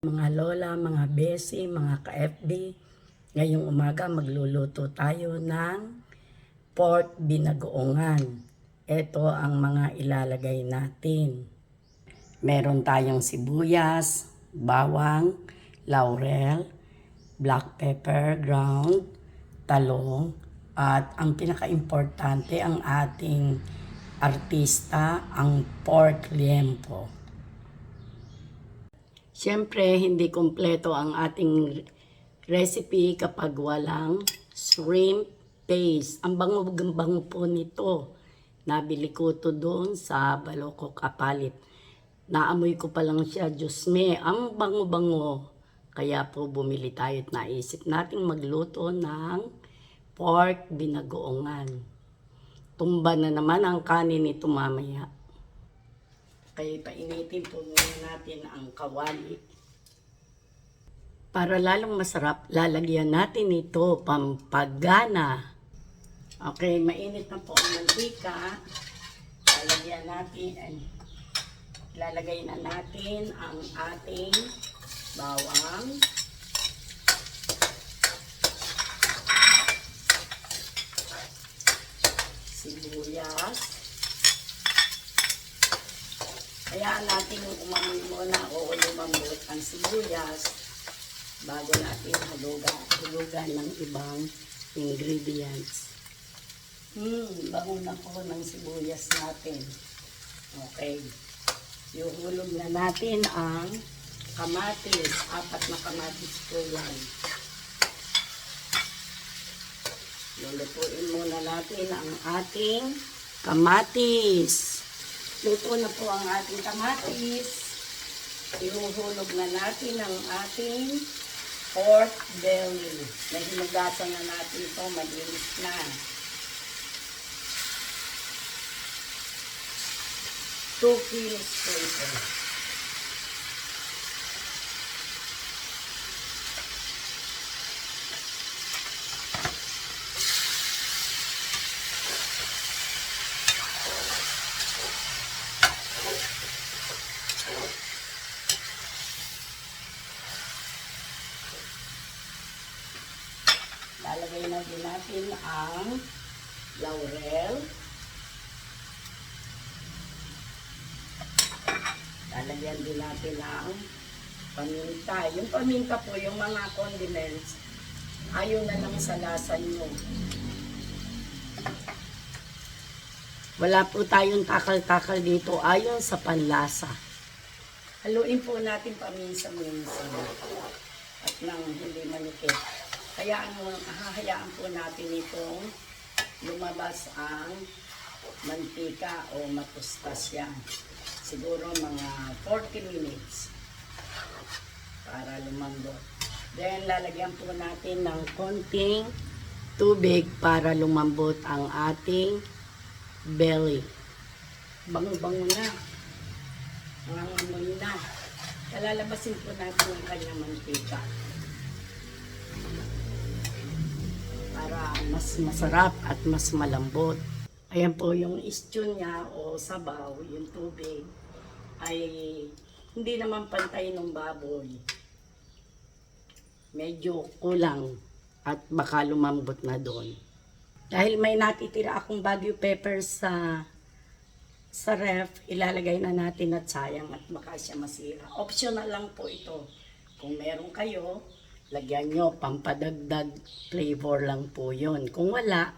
Mga lola, mga besi, mga ka-FB, ngayong umaga magluluto tayo ng pork binagoongan. Ito ang mga ilalagay natin. Meron tayong sibuyas, bawang, laurel, black pepper ground, talong, at ang pinaka-importante ang ating artista, ang pork liempo. Siyempre, hindi kumpleto ang ating recipe kapag walang shrimp paste. Ang bango-bango po nito. Nabili ko to doon sa Balokok Apalit. Naamoy ko pa lang siya, Diyos me, ang bango-bango. Kaya po bumili tayo at naisip nating magluto ng pork binagoongan. Tumba na naman ang kanin nito mamaya. Kaya painitin po muna natin ang kawali. Para lalong masarap, lalagyan natin ito pampagana. Okay, mainit na po ang mantika. Lalagay na natin ang ating bawang. Sibuyas. Kaya natin umamoy muna o lumambot ang sibuyas bago natin hulugan ng ibang ingredients. Bango na po ng sibuyas natin. Okay. Ihulog na natin ang kamatis. 4 na kamatis po yan. Lulutuin muna natin ang ating kamatis. Luto na po ang ating kamatis. Ihuhulog na natin ang ating pork belly. Nahinugasan na natin ito, malinis na. Two kilos po ito. Lalagay na din natin ang laurel. Lalagyan din natin ang paminta. Yung paminta po, yung mga condiments, ayaw na lang sa lasa nyo. Wala po tayong takal-takal dito ayon sa panlasa. Haluin po natin paminsan-minsan at nang hindi manikit. Hahayaan po natin itong lumabas ang mantika o matustas yan. Siguro mga 40 minutes para lumambot. Then, lalagyan po natin ng konting tubig para lumambot ang ating belly. Bango-bango na. Nangangamoy na. Lalabasin po natin ang kanyang mantika. Para mas masarap at mas malambot. Ayan po yung stew niya o sabaw, yung tubig, ay hindi naman pantay ng baboy. Medyo kulang at baka lumambot na doon. Dahil may natitira akong Baguio pepper sa ref, ilalagay na natin at sayang at baka siya masira. Optional lang po ito. Kung meron kayo, lagyan nyo, pampadagdag flavor lang po yun. Kung wala,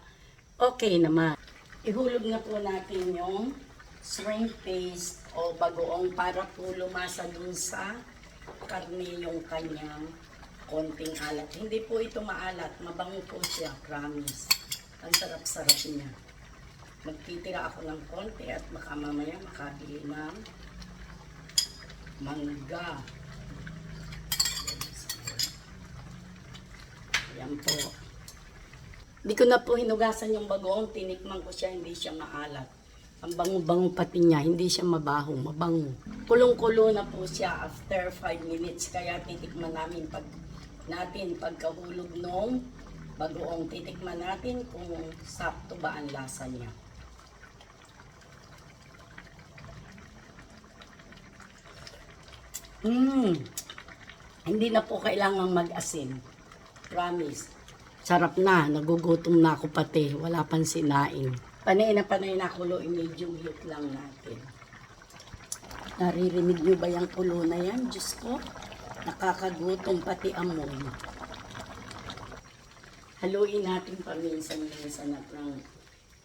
okay naman. Ihulog na po natin yung shrimp paste o bagoong para po lumasa dun sa karne yung kanyang konting alat. Hindi po ito maalat, mabango po siya, promise. Ang sarap-sarap niya. Magtitira ako ng konti at baka mamaya makabili ng mangga. Ayan po. Hindi ko na po hinugasan yung bagoong, tinikman ko siya, hindi siya maalat. Ang bango-bango pati niya, hindi siya mabaho, mabango. Kulong-kulo na po siya after 5 minutes, kaya titikman namin pagkahulog nung bagoong. Titikman natin kung sakto ba ang lasa niya. Hindi na po kailangang mag-asin. Promise. Sarap na. Nagugutom na ako pati. Wala pang sinaing. Panay na kulo. Medium heat lang natin. Naririnig nyo ba yung kulo na yan? Diyos ko. Nakakagutom pati amoy. Haluin natin paminsan-minsan at nang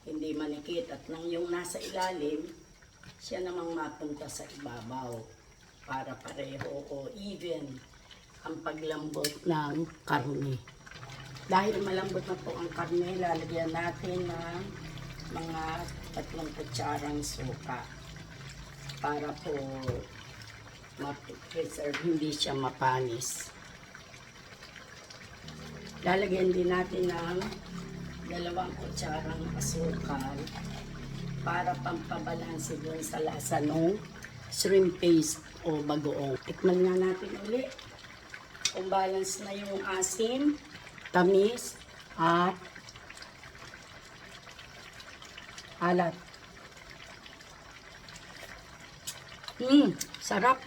hindi manikit. At nang yung nasa ilalim, siya namang mapunta sa ibabaw. Para pareho o even ang paglambot ng karne. Dahil malambot na po ang karne, lalagyan natin ng mga 3 kutsarang suka para po ma-preserve, hindi siya mapanis. Lalagyan din natin ng 2 kutsarang asukal para pampabalanse doon sa lasa ng shrimp paste o bagoong. Tikman nga natin ulit kung balance na yung asim, tamis, at alat. Sarap.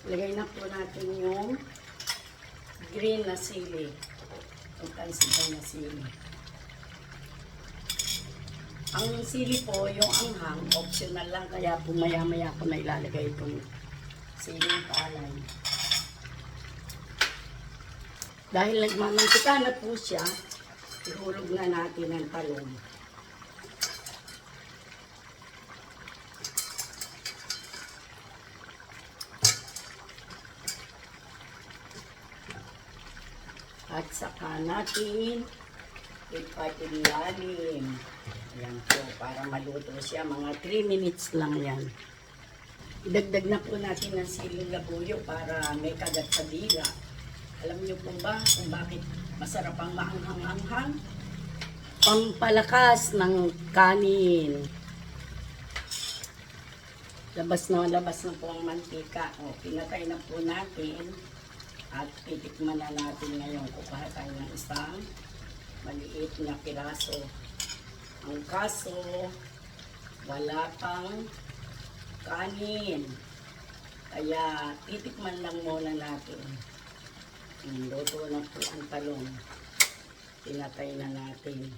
Lagay na po natin yung green na sili. Yung kansibay na sili. Ang sili po, yung anghang, optional lang. Kaya po maya-maya ko na ilalagay itong siling palay. Dahil nagmamantika na po siya, ihulog na natin ang talong. At saka natin ipatilalim. Ayan po, para maluto siya. Mga 3 minutes lang yan. Idagdag na po natin ang siling labuyo para may kagat sa dila. Alam niyo po ba kung bakit masarap ang maanghang-anghang? Pampalakas ng kanin. Labas na po ang mantika. O, pinatay na po natin. At titikman na natin ngayon. Kukuha tayo ng isang maliit na piraso. Ang kaso, wala pang kanin. Kaya titikman lang muna natin. Luto na po ang talong. Pinatay na natin.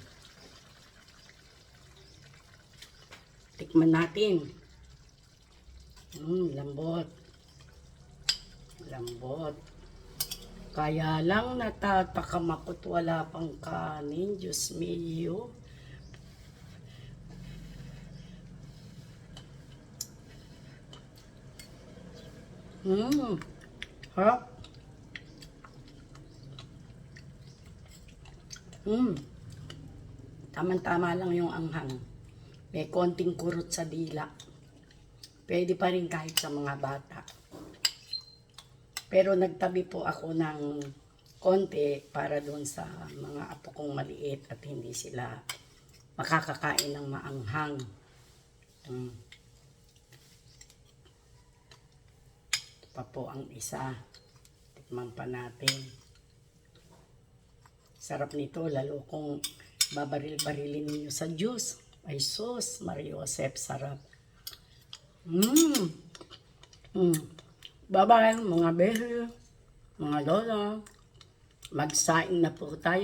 Tikman natin. Lambot. Lambot. Kaya lang natatakam ako't wala pang kanin. Diyos mio. Harap. Tama-tama lang yung anghang. May konting kurot sa dila. Pwede pa rin kahit sa mga bata. Pero nagtabi po ako ng konti para doon sa mga apo kong maliit at hindi sila makakakain ng maanghang. Ito pa po ang isa. Tikman pa natin. Sarap nito, lalo kung babaril-barilin niyo sa juice. Ay sus, Mariosep, sarap. Bye-bye, mga behe, mga lola. Magsaing na po tayo.